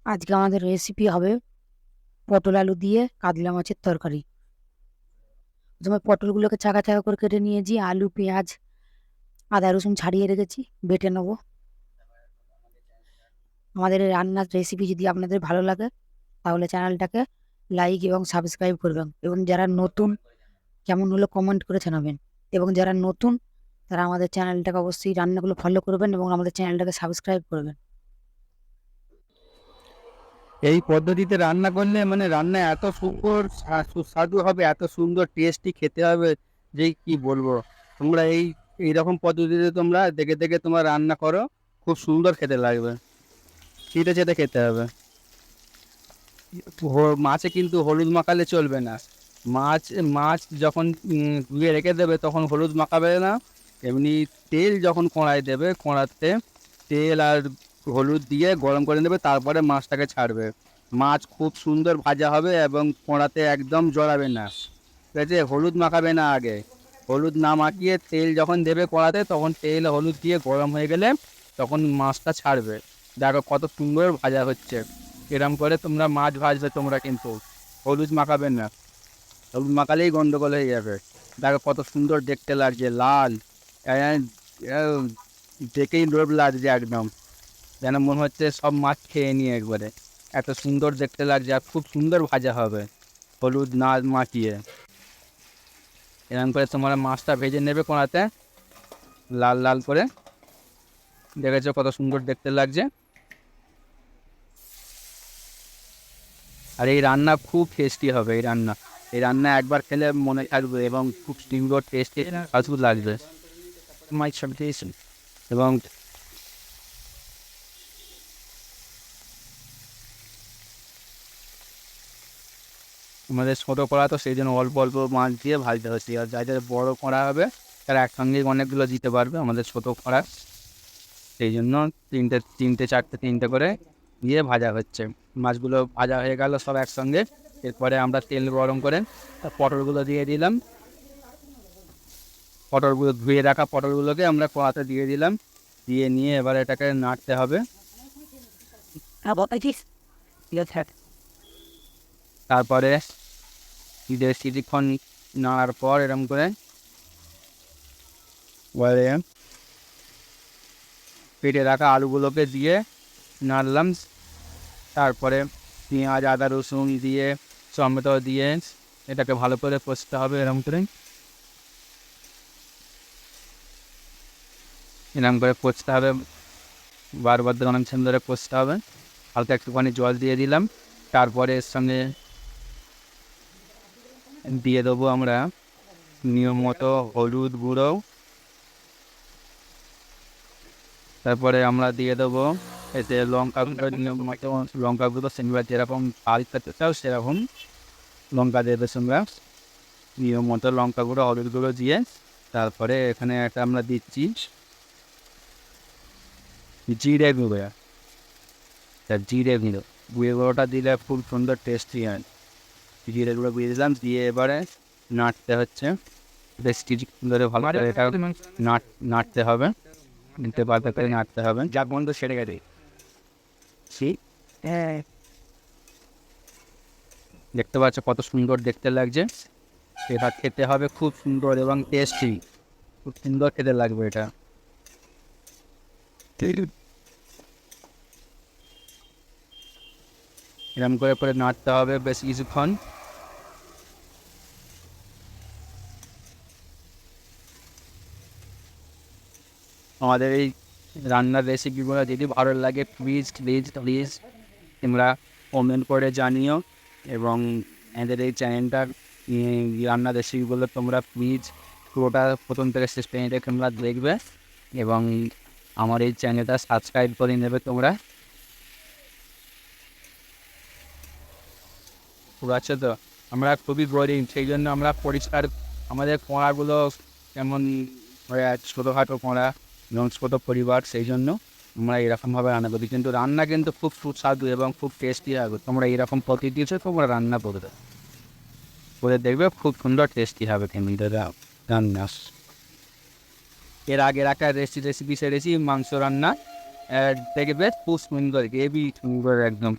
আজকে আমাদের রেসিপি হবে পটল আলু দিয়ে কাতলা মাছের তরকারি। প্রথমে পটলগুলোকে চাকা চাকা করে কেটে নিয়েছি, আলু পেঁয়াজ আদা রসুন ছাড়িয়ে রেখেছি, বেটে নেবো। আমাদের এই রান্নার রেসিপি যদি আপনাদের ভালো লাগে তাহলে চ্যানেলটাকে লাইক এবং সাবস্ক্রাইব করবেন, এবং যারা নতুন কেমন হলো কমেন্ট করে জানাবেন। এবং যারা নতুন তারা আমাদের চ্যানেলটাকে অবশ্যই রান্নাগুলো ফলো করবেন এবং আমাদের চ্যানেলটাকে সাবস্ক্রাইব করবেন। এই পদ্ধতিতে রান্না করলে মানে রান্না এত সুস্বাদু হবে, এত সুন্দর টেস্টি খেতে হবে যে কি বলবো। তোমরা এইরকম পদ্ধতিতে তোমরা দেখে দেখে তোমরা রান্না করো, খুব সুন্দর খেতে লাগবে, চেটে চেটে খেতে হবে। মাছে কিন্তু হলুদ মাখালে চলবে না। মাছ মাছ যখন ধুয়ে রেখে দেবে তখন হলুদ মাখাবে না। এমনি তেল যখন কড়াই দেবে, কড়াতে তেল আর হলুদ দিয়ে গরম করে নেবে, তারপরে মাছটাকে ছাড়বে। মাছ খুব সুন্দর ভাজা হবে এবং কড়াতে একদম জড়াবে না, ঠিক আছে? হলুদ মাখাবে না আগে। হলুদ না মাখিয়ে তেল যখন দেবে কড়াতে, তখন তেল হলুদ দিয়ে গরম হয়ে গেলে তখন মাছটা ছাড়বে। দেখো কত সুন্দর ভাজা হচ্ছে। এরম করে তোমরা মাছ ভাজবে, তোমরা কিন্তু হলুদ মাখাবে না। হলুদ মাখালেই গন্ডগোল হয়ে যাবে। দেখো কত সুন্দর দেখতে লাগছে, লাল। এ- এ- দেখেই লোভ লাগছে একদম, যেন মনে হচ্ছে সব মাছ খেয়ে নিয়ে একবারে। এত সুন্দর দেখতে লাগছে আর খুব সুন্দর ভাজা হবে হলুদ না মাখিয়ে। এরকম করে তোমরা মাছটা ভেজে নেবে কড়াতে, লাল লাল করে। দেখেছো কত সুন্দর দেখতে লাগছে। আর এই রান্না খুব টেস্টি হবে। এই রান্না একবার খেলে মনে থাকবে এবং খুব সুন্দর টেস্টি ফাস্টফুড লাগবে। মাই সাবটেশন এবং আমাদের ছোটো কড়া তো সেই জন্য অল্প অল্প মাছ দিয়ে ভাজতে হচ্ছে। আর যাদের বড় কড়া হবে তারা একসঙ্গে অনেকগুলো দিতে পারবে। আমাদের ছোটো কড়া, সেই জন্য তিনটে করে দিয়ে ভাজা হচ্ছে। মাছগুলো ভাজা হয়ে গেল সব একসঙ্গে। এরপরে আমরা তেল গরম করে পটলগুলো দিয়ে দিলাম। পটলগুলো ধুয়ে রাখা পটলগুলোকে আমরা কড়াতে দিয়ে দিলাম। দিয়ে নিয়ে এবার এটাকে নাড়তে হবে। তারপরে কিছুক্ষণ নাড়ার পর এরকম করে পেটে রাখা আলুগুলোকে দিয়ে নাড়লাম। তারপরে পেঁয়াজ আদা রসুন দিয়ে টমেটো দিয়ে এটাকে ভালো করে কষতে হবে। এরকম করে কষতে হবে, বারবার অনেক ধরে কষতে হবে। হালকা একটুখানি জল দিয়ে দিলাম। তারপরে এর সঙ্গে দিয়ে দেবো আমরা নিয়ম মতো হলুদ গুঁড়ো। তারপরে আমরা দিয়ে দেবো এতে লঙ্কা গুঁড়ো, নিয়ম মতো লঙ্কা গুঁড়ো। তোমরা যেরকম ঝাল খেতে চাও সেরকম লঙ্কা দেবে তোমরা। নিয়ম মতো লঙ্কা গুঁড়ো হলুদ গুঁড়ো দিয়ে তারপরে এখানে একটা আমরা দিচ্ছি জিরে গুঁড়ো। জিরে গুঁড়োটা দিলে খুব সুন্দর টেস্টি হয়। জিরে গুঁড়ো দিয়ে দিলাম, দিয়ে এবারে নাড়তে হচ্ছে বেশ কিছুক্ষণ ধরে, ভালো করে এটা নাড়তে হবে। নিতে পারতে করে নাড়তে হবে। যা বন্ধ সেরে গেছে। হ্যাঁ, দেখতে পাচ্ছ কত সুন্দর দেখতে লাগছে। এটা খেতে হবে খুব সুন্দর এবং টেস্টি, খুব সুন্দর খেতে লাগবে এটা। এরকম করে করে নাড়তে হবে বেশ কিছুক্ষণ। আমাদের এই রান্নার রেসিপিগুলো যদি ভালো লাগে প্লিজ প্লিজ প্লিজ তোমরা কমেন্ট করে জানিও। এবং আমাদের এই চ্যানেলটার রান্নার রেসিপিগুলো তোমরা প্লিজ পুরোটা প্রথম থেকে শেষ পর্যন্ত তোমরা দেখবে এবং আমার এই চ্যানেলটা সাবস্ক্রাইব করে নেবে তোমরা। ঠিক আছে তো? আমরা খুবই গরিব, সেই জন্য আমরা পরিষ্কার আমাদের কোঁড়াগুলো কেমন ছোটোখাটো কোঁড়া এবং ছোটো পরিবার, সেই জন্য আমরা এরকমভাবে রান্না করি। কিন্তু রান্না কিন্তু খুব সুস্বাদু এবং খুব টেস্টি হবে। তোমরা এরকম পদ্ধতিতে তোমরা রান্না করবে, করে দেখবে খুব সুন্দর টেস্টি হবে কিন্তু রান্না। এর আগের একটা রেসিপি সেরেছি মাংস রান্না, দেখবে খুব সুন্দর, হেভি সুন্দর একদম।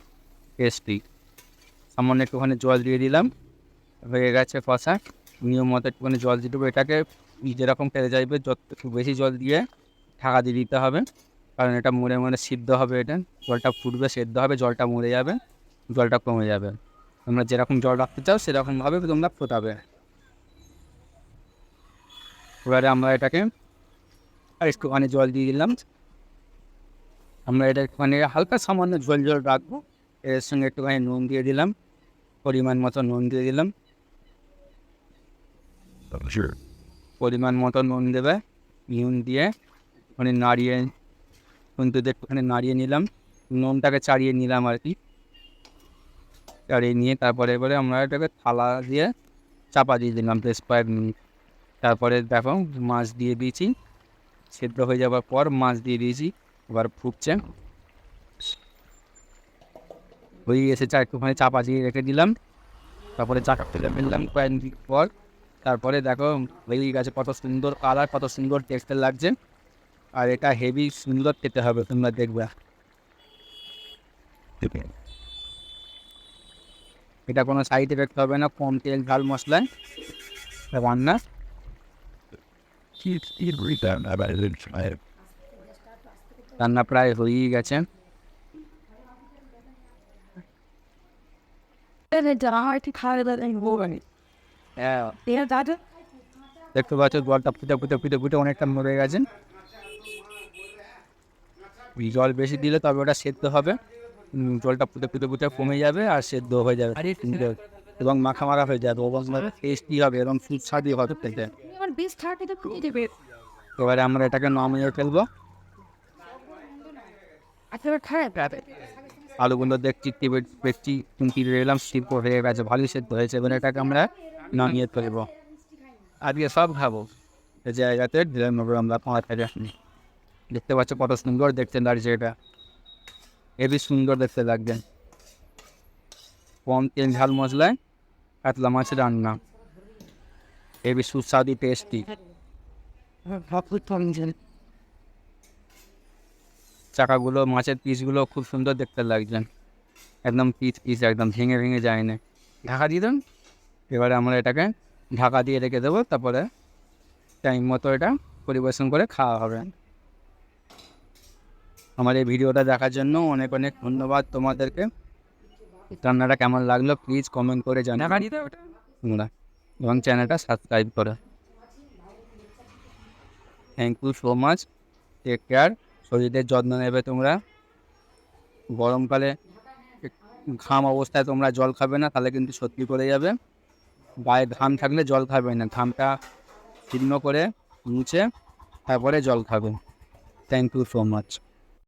টেস্টি। সামান্য একটুখানি জল দিয়ে দিলাম, হয়ে গেছে কষা। নিয়ম মতো একটুখানি জল দিয়ে দেবো। এটাকে যেরকম খেতে চাইবে একটু বেশি জল দিয়ে ঢাকা দিয়ে দিতে হবে, কারণ এটা মরে মরে সিদ্ধ হবে। এটা জলটা ফুটবে, সেদ্ধ হবে, জলটা মরে যাবে, জলটা কমে যাবে। তোমরা যেরকম জল রাখতে চাও সেরকমভাবে তোমরা ফোটাবে। এবারে আমরা এটাকে আর একটুখানি জল দিয়ে দিলাম। আমরা এটা একটুখানি হালকা সামান্য ঝোল ঝোল রাখবো। এর সঙ্গে একটুখানি নুন দিয়ে দিলাম, পরিমাণ মতো নুন দিয়ে দিলাম। পরিমাণ মতো নুন দেবে। নুন দিয়ে একটুখানি নাড়িয়ে, কিন্তু একটুখানি নাড়িয়ে নিলাম, নুনটাকে চাড়িয়ে নিলাম আর কি। চাড়িয়ে নিয়ে তারপরে এবারে আমরা এটাকে থালা দিয়ে চাপা দিয়ে দিলাম বেশ কয়েক মিনিট। তারপরে দেখো মাছ দিয়ে দিয়েছি, সেদ্ধ হয়ে যাওয়ার পর মাছ দিয়ে দিয়েছি। এবার ফুটছে, হয়ে এসেছে। একটুখানি চাপা দিয়ে রেখে দিলাম, তারপরে চাকা ফেলে ফেললাম কয়েক মিনিট পর। তারপরে দেখো হয়ে গেছে, কত সুন্দর কালার, কত সুন্দর টেক্সচার লাগছে। আর এটা হেভি সুন্দর খেতে হবে, তোমরা দেখবে। এটা কোনো সাইড এফেক্ট হবে না, কম তেল ঝাল মশলায় রান্না। রান্না প্রায় হয়েই গেছে। হ্যাঁ, দেখতে পাচ্ছ জলটা ফুটে ফুটে ফুটে ফুটে অনেকটা মরে গেছে। জল বেশি দিলে তবে ওটা সেদ্ধ হবে। জলটা ফুটে ফুটে ফুটে কমে যাবে আর সেদ্ধ হয়ে যাবে এবং মাখা মাখা হয়ে যাবে এবং টেস্টি হবে এবং সুস্বাদু হবে খেতে। এবারে আমরা এটাকে নামিয়ে ফেলবো। আলুগুলো দেখছি দেখছি এলাম, সিদ্ধ হয়ে গেছে, ভালোই সেদ্ধ হয়েছে। এবার এটাকে আমরা নামিয়ে ফেলবো। আজকে সব খাবো এই জায়গাতে আমরা পাঁচ হাজার। দেখতে পাচ্ছ কত সুন্দর দেখতে লাগছে, এটা হেবি সুন্দর দেখতে লাগছে। কম তেল ঝাল মশলায় কাতলা মাছের রান্না, হেবি সুস্বাদু টেস্টি। চাকাগুলো, মাছের পিসগুলো খুব সুন্দর দেখতে লাগছে, একদম পিস পিস, একদম ভেঙে ভেঙে যায় না। ঢাকা দিয়ে দেন। এবারে আমরা এটাকে ঢাকা দিয়ে রেখে দেবো, তারপরে টাইম মতো এটা পরিবেশন করে খাওয়া হবে। আমার এই ভিডিওটা দেখার জন্য অনেক অনেক ধন্যবাদ তোমাদেরকে। রান্নাটা কেমন লাগলো প্লিজ কমেন্ট করে জানাবে তোমরা, এবং চ্যানেলটা সাবস্ক্রাইব করো। Thank you so much. Take care. শরীরের যত্ন নেবে তোমরা। গরমকালে ঘাম অবস্থায় তোমরা জল খাবে না, তাহলে কিন্তু সত্যি করে যাবে। গায়ে ঘাম থাকলে জল খাবে না, ঘামটা ছিন্ন করে মুছে তারপরে জল খাবে। Thank you so much.